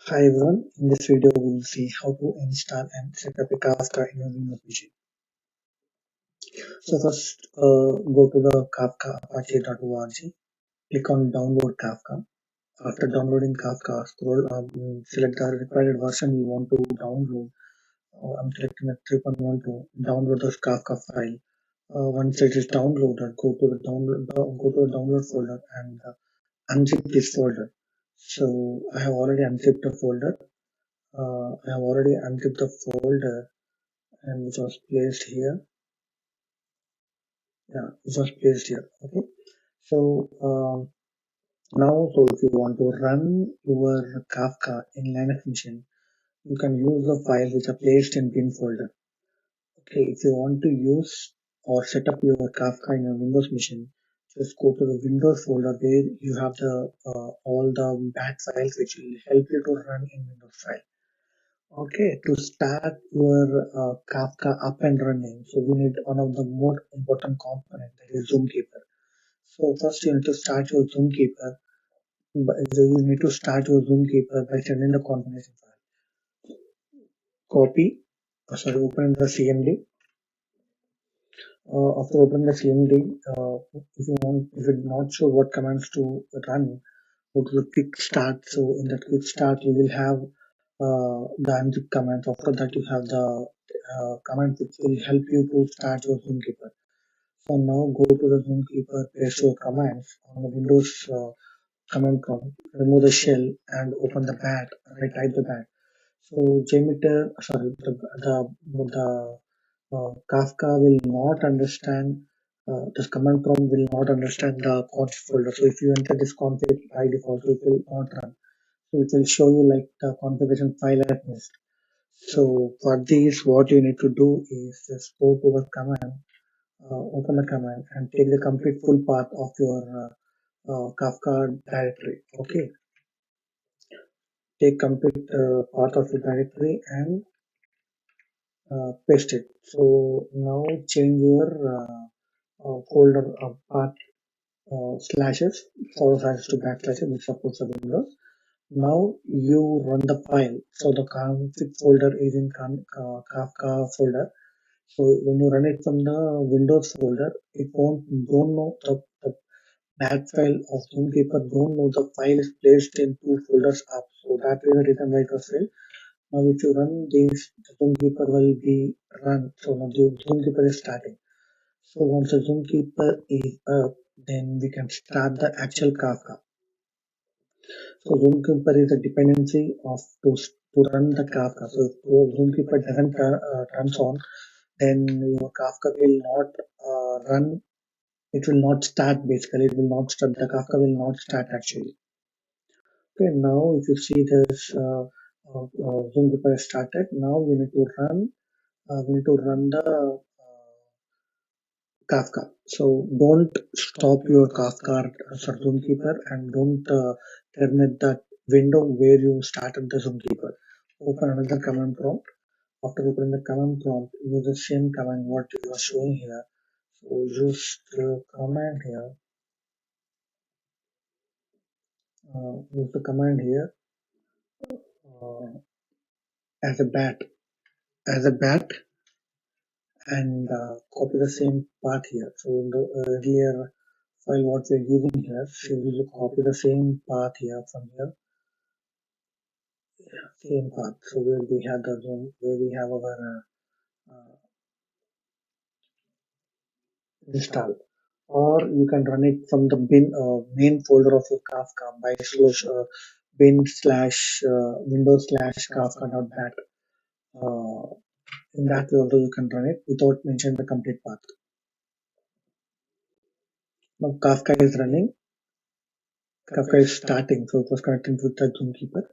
Hi everyone, in this video we will see how to install and set up a Kafka in your Windows machine. So first go to the Kafka apache.org, click on download Kafka. After downloading Kafka, select the required version you want to download. I'm selecting the 3.12, download the Kafka file. Once it is downloaded, go to the download folder and unzip this folder. So I have already unzipped the folder. I have already unzipped the folder and which was placed here. Yeah, which was placed here. Okay. So now, so if you want to run your Kafka in Linux machine, you can use the files which are placed in bin folder. Okay. If you want to use or set up your Kafka in your Windows machine, just go to the Windows folder where you have the all the bat files which will help you to run in Windows file. Okay, to start your Kafka up and running, so we need one of the more important component, that is Zookeeper. So first you need to start your Zookeeper. You need to start your Zookeeper by sending the configuration file. Copy, open the CMD. After opening the CMD, if you're not sure what commands to run, go to the quick start. So in that quick start, you will have the unzip command. After that, you have the command which will help you to start your Zookeeper. So now go to the Zookeeper, paste your commands on the Windows command prompt, remove the shell and open the bat, type the bat. So Jmeter, sorry, the Kafka will not understand, this command prompt will not understand the config folder. So if you enter this config by default, it will not run. So it will show you like the configuration file at missed. So for this, what you need to do is just go to the command, open the command and take the complete full path of your Kafka directory. Okay, take complete path of the directory and paste it. So now change your folder path slashes, forward slashes to backslashes, which supports the Windows. Now you run the file. So the config folder is in Kafka folder. So when you run it from the Windows folder, it don't know the back file of Zookeeper don't know the file is placed in two folders up. So that is the reason why it was failed. Now if you run this, the Zookeeper will be run. So now the Zookeeper is starting. So once the Zookeeper is up, then we can start the actual Kafka. So Zookeeper is a dependency of to run the Kafka. So if Zookeeper doesn't turns on, then your Kafka will not run. It will not start basically. It will not start. The Kafka will not start actually. Okay, now if you see this Zookeeper started. Now we need to run. We need to run the Kafka. So don't stop your Kafka Zookeeper and don't terminate that window where you started the Zookeeper. Open another command prompt. After opening the command prompt, use the same command what you are showing here. So use the command here. Use the command here uh, as a bat. As a bat and copy the same path here. So in the earlier file what we're using here, so we will copy the same path here from here, same path. So where we have the zone, where we have our install, or you can run it from the main folder of your Kafka by bin slash windows slash kafka.bat. Uh, in that way also you can run it without mentioning the complete path. Now Kafka is running. Kafka is starting, so it was connecting with the Zookeeper.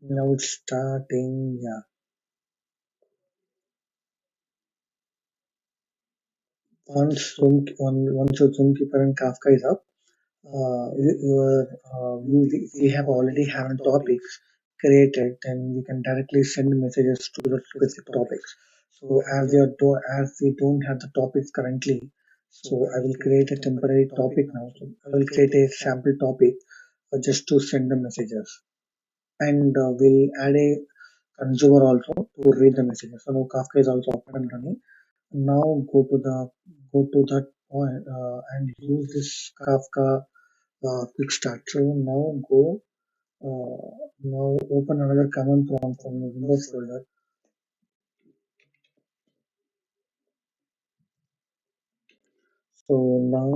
Now it's starting. Yeah. Once your Zookeeper and Kafka is up, if we have already have topics created, then we can directly send messages to the specific topics. So as we don't have the topics currently, so I will create a temporary topic now. So I will create a sample topic just to send the messages. and we'll add a consumer also to read the messages. So now Kafka is also up and running. Now go to that point and use this Kafka quick start. So now open another command prompt from the Windows folder. So now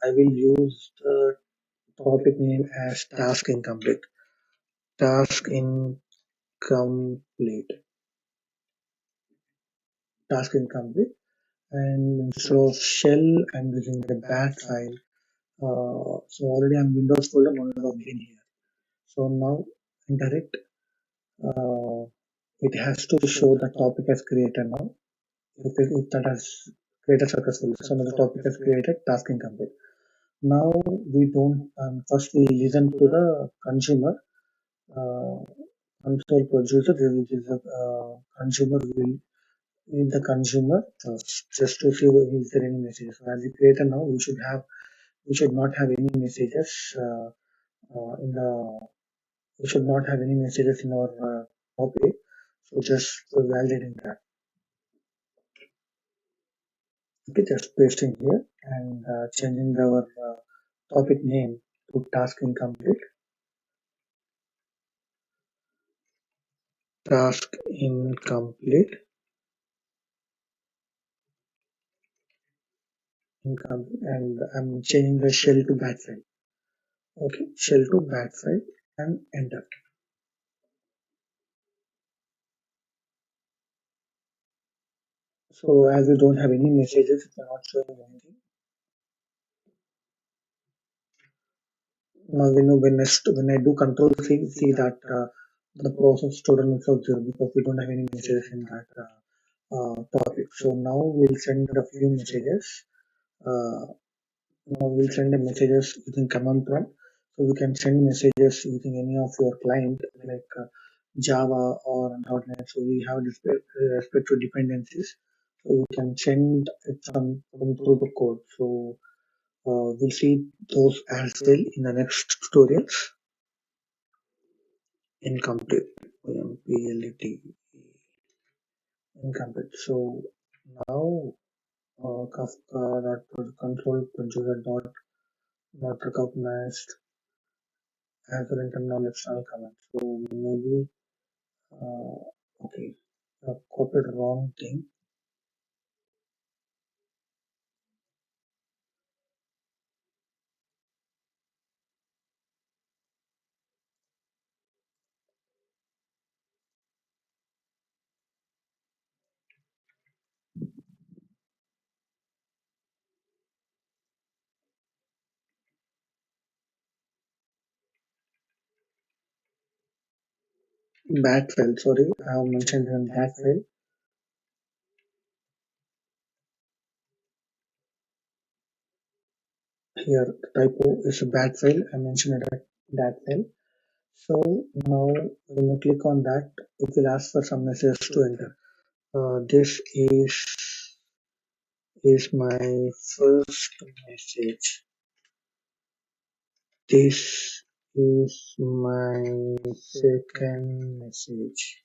I will use the topic name as task incomplete. Task incomplete. Task incomplete. And instead of shell, I'm using the bat file. So already I'm Windows folder, no logged in here. So now enter it. Uh, it has to show the topic as created now. If that has created successfully, so now the topic has created, task incomplete. Now we don't, first we listen to the consumer, uh, console producer, which is a consumer will in the consumer just to see is there any messages. So as a creator now, we should not have any messages in the we should not have any messages in our topic. So just validating that. Okay, just pasting here and changing our topic name to task incomplete. Task incomplete. Incomplete, and I'm changing the shell to bat file. Okay, shell to bat file and enter. So as we don't have any messages, it's not showing anything. Now when I do control C, see that the process total mix of zero because we don't have any messages in that topic. So now we'll send a few messages. Uh, Now we'll send the messages using command prompt. So you can send messages using any of your client like Java or .NET. So we have respective dependencies. So you can send it through the code. So we'll see those as well in the next tutorials. Incomplete. IMPLET. Incomplete. So now Kafka dot control producer dot not recognized as an internal external command. So maybe uh, okay, copied wrong thing. Bat file. Sorry, I have mentioned in bat file. Here typo is a bat file. I mentioned it at that file. So now when you click on that, it will ask for some messages to enter. This is my first message. This is my second message.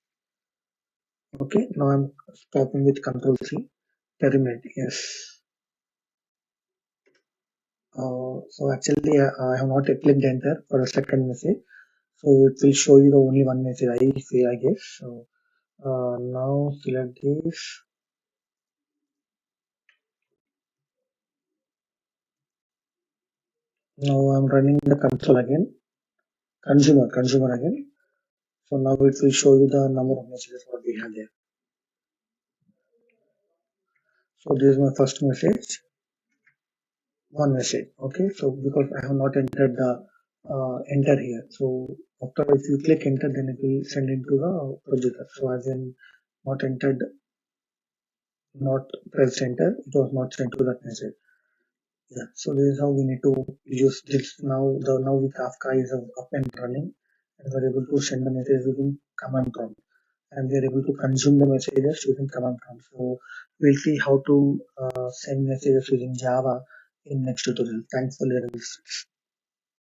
Okay, now I'm stopping with Control C. Terminate. Yes. So actually, I have not clicked enter for a second message. So it will show you the only one message I see, I guess. So now select this. Now I'm running the console again. Consumer again. So now it will show you the number of messages what we have there. So this is my first message. One message. Okay. So because I have not entered the enter here. So after if you click enter, then it will send into the projector. So as in not entered, not pressed enter, it was not sent to that message. Yeah. So this is how we need to use this. Now the Kafka is up and running, and we're able to send the message using command prompt, and we are able to consume the messages using command prompt. So we'll see how to send messages using Java in next tutorial. Thanks for listening.